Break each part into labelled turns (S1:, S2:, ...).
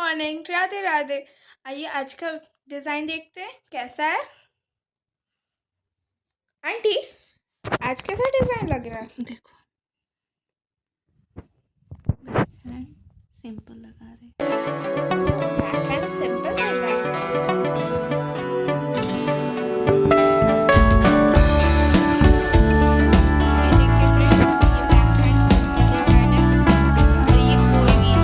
S1: Morning, Radhe Radhe. आइए आज का डिज़ाइन देखते हैं कैसा है। आंटी, आज कैसा डिज़ाइन लग रहा है?
S2: देखो सिंपल लगा रहे।
S1: बैक हैंड सिंपल चल रहा है। ये देखिए फ्रेंड्स, ये बैक हैंड सिंपल डिज़ाइन है और ये कोई भी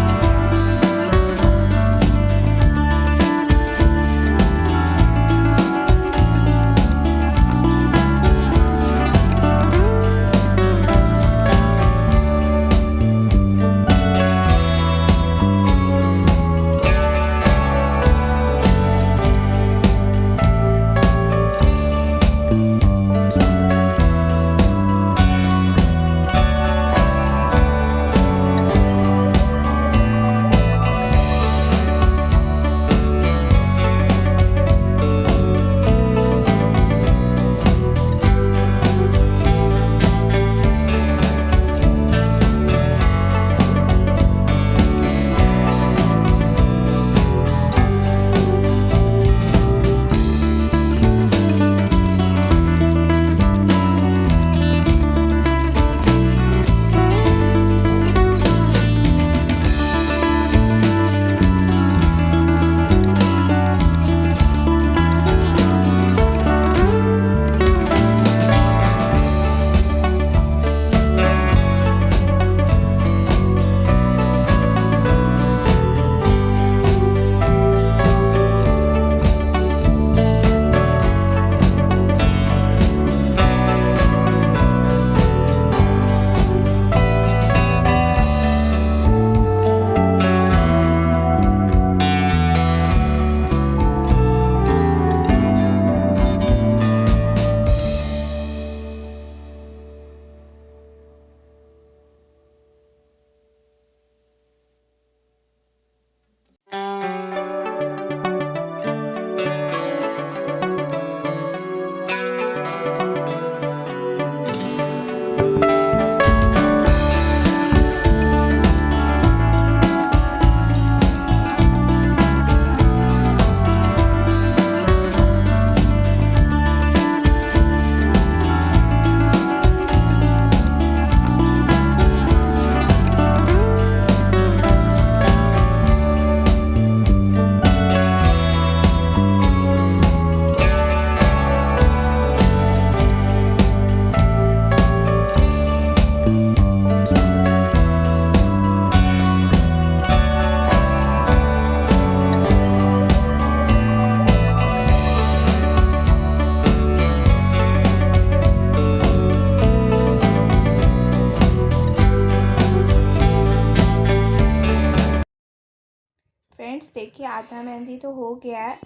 S1: फ्रेंड्स देखिए आधा मेहंदी तो हो गया है।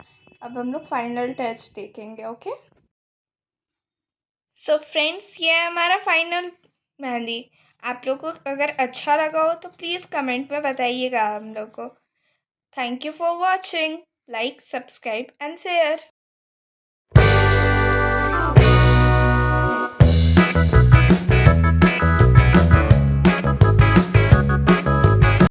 S1: अब हम लोग फाइनल टच देखेंगे। ओके, सो फ्रेंड्स ये है हमारा फाइनल मेहंदी। आप लोग को अगर अच्छा लगा हो तो प्लीज़ कमेंट में बताइएगा हम लोग को। Thank you for watching. Like, subscribe and share.